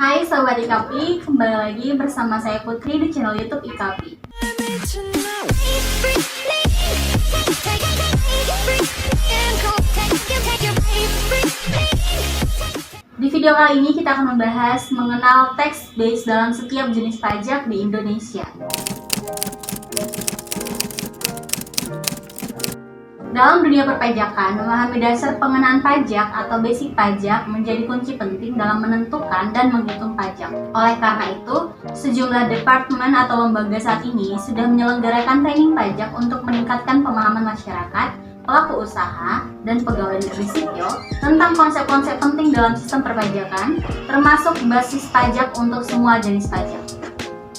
Hai Sobat IKAPI, kembali lagi bersama saya Putri di channel YouTube IKAPI. Di video kali ini kita akan membahas mengenal tax base dalam setiap jenis pajak di Indonesia. Dalam dunia perpajakan, memahami dasar pengenaan pajak atau basic pajak menjadi kunci penting dalam menentukan dan menghitung pajak. Oleh karena itu, sejumlah departemen atau lembaga saat ini sudah menyelenggarakan training pajak untuk meningkatkan pemahaman masyarakat, pelaku usaha, dan pegawai negeri sipil tentang konsep-konsep penting dalam sistem perpajakan, termasuk basis pajak untuk semua jenis pajak.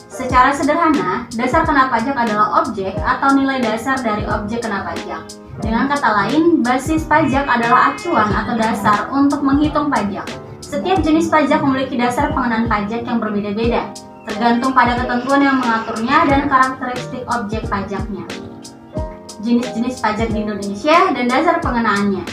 Secara sederhana, dasar kena pajak adalah objek atau nilai dasar dari objek kena pajak. Dengan kata lain, basis pajak adalah acuan atau dasar untuk menghitung pajak. Setiap jenis pajak memiliki dasar pengenaan pajak yang berbeda-beda, tergantung pada ketentuan yang mengaturnya dan karakteristik objek pajaknya. Jenis-jenis pajak di Indonesia dan dasar pengenaannya.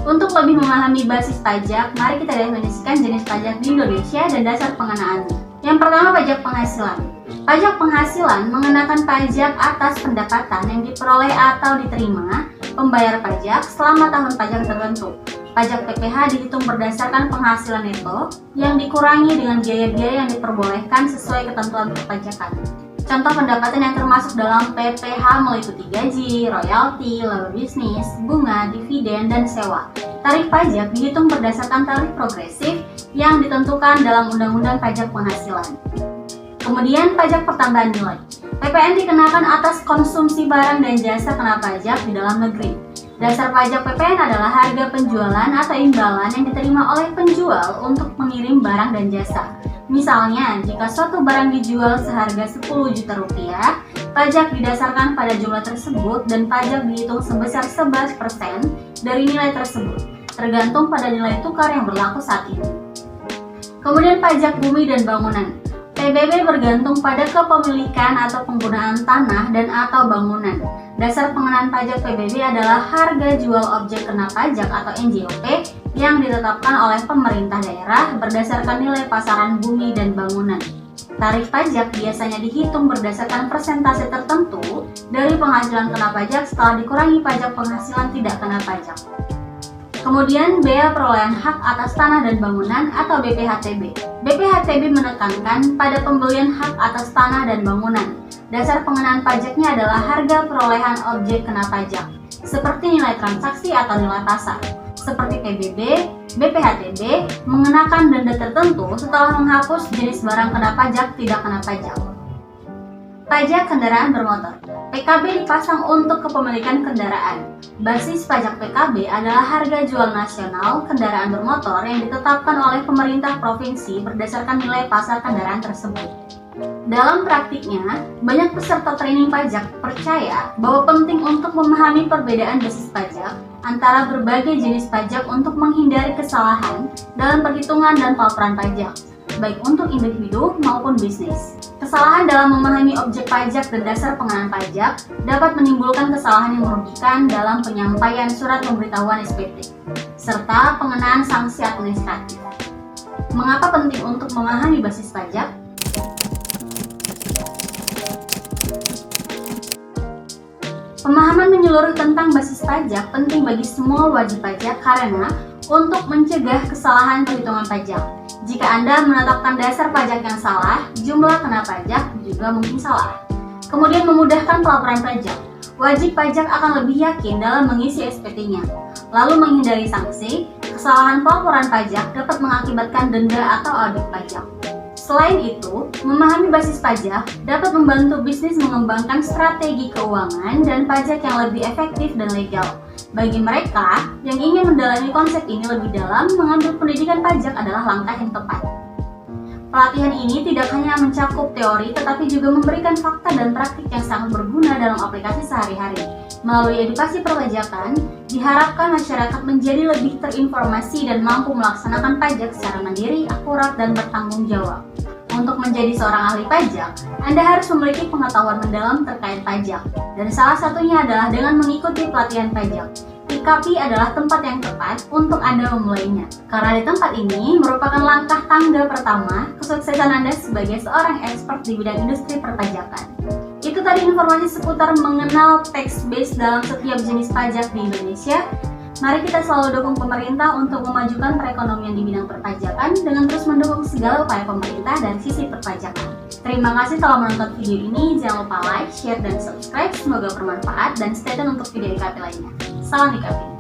Untuk lebih memahami basis pajak, mari kita definisikan jenis pajak di Indonesia dan dasar pengenaannya. Yang pertama, pajak penghasilan. Pajak penghasilan mengenakan pajak atas pendapatan yang diperoleh atau diterima pembayar pajak selama tahun pajak tertentu. Pajak PPh dihitung berdasarkan penghasilan neto yang dikurangi dengan biaya-biaya yang diperbolehkan sesuai ketentuan perpajakan. Contoh pendapatan yang termasuk dalam PPh meliputi gaji, royalti, laba bisnis, bunga, dividen, dan sewa. Tarif pajak dihitung berdasarkan tarif progresif yang ditentukan dalam Undang-Undang Pajak Penghasilan. Kemudian pajak pertambahan nilai. PPN dikenakan atas konsumsi barang dan jasa kena pajak di dalam negeri. Dasar pajak PPN adalah harga penjualan atau imbalan yang diterima oleh penjual untuk mengirim barang dan jasa. Misalnya, jika suatu barang dijual seharga 10 juta rupiah, pajak didasarkan pada jumlah tersebut dan pajak dihitung sebesar 11% dari nilai tersebut, tergantung pada nilai tukar yang berlaku saat ini. Kemudian pajak bumi dan bangunan. PBB bergantung pada kepemilikan atau penggunaan tanah dan atau bangunan. Dasar pengenaan pajak PBB adalah harga jual objek kena pajak atau NJOP yang ditetapkan oleh pemerintah daerah berdasarkan nilai pasaran bumi dan bangunan. Tarif pajak biasanya dihitung berdasarkan persentase tertentu dari penghasilan kena pajak setelah dikurangi pajak penghasilan tidak kena pajak. Kemudian bea perolehan hak atas tanah dan bangunan atau BPHTB. BPHTB menekankan pada pembelian hak atas tanah dan bangunan. Dasar pengenaan pajaknya adalah harga perolehan objek kena pajak, seperti nilai transaksi atau nilai pasar. Seperti PBB, BPHTB mengenakan denda tertentu setelah menghapus jenis barang kena pajak tidak kena pajak. Pajak kendaraan bermotor. PKB dipasang untuk kepemilikan kendaraan. Basis pajak PKB adalah harga jual nasional kendaraan bermotor yang ditetapkan oleh pemerintah provinsi berdasarkan nilai pasar kendaraan tersebut. Dalam praktiknya, banyak peserta training pajak percaya bahwa penting untuk memahami perbedaan basis pajak antara berbagai jenis pajak untuk menghindari kesalahan dalam perhitungan dan pelaporan pajak, baik untuk individu maupun bisnis. Kesalahan dalam memahami objek pajak dan dasar pengenaan pajak dapat menimbulkan kesalahan yang merugikan dalam penyampaian surat pemberitahuan SPT, serta pengenaan sanksi administratif. Mengapa penting untuk memahami basis pajak? Pemahaman menyeluruh tentang basis pajak penting bagi semua wajib pajak karena untuk mencegah kesalahan perhitungan pajak. Jika Anda menetapkan dasar pajak yang salah, jumlah kena pajak juga mungkin salah. Kemudian memudahkan pelaporan pajak. Wajib pajak akan lebih yakin dalam mengisi SPT-nya. Lalu menghindari sanksi, kesalahan pelaporan pajak dapat mengakibatkan denda atau audit pajak. Selain itu, memahami basis pajak dapat membantu bisnis mengembangkan strategi keuangan dan pajak yang lebih efektif dan legal. Bagi mereka yang ingin mendalami konsep ini lebih dalam, mengambil pendidikan pajak adalah langkah yang tepat. Pelatihan ini tidak hanya mencakup teori, tetapi juga memberikan fakta dan praktik yang sangat berguna dalam aplikasi sehari-hari. Melalui edukasi perpajakan, diharapkan masyarakat menjadi lebih terinformasi dan mampu melaksanakan pajak secara mandiri, akurat, dan bertanggung jawab. Untuk menjadi seorang ahli pajak, Anda harus memiliki pengetahuan mendalam terkait pajak, dan salah satunya adalah dengan mengikuti pelatihan pajak. IKAPI adalah tempat yang tepat untuk Anda memulainya. Karena di tempat ini merupakan langkah tangga pertama kesuksesan Anda sebagai seorang expert di bidang industri perpajakan. Itu tadi informasi seputar mengenal tax base dalam setiap jenis pajak di Indonesia. Mari kita selalu dukung pemerintah untuk memajukan perekonomian di bidang perpajakan dengan terus mendukung segala upaya pemerintah dari sisi perpajakan. Terima kasih telah menonton video ini. Jangan lupa like, share, dan subscribe. Semoga bermanfaat dan stay tune untuk video IKAPI lainnya. Salam IKAPI.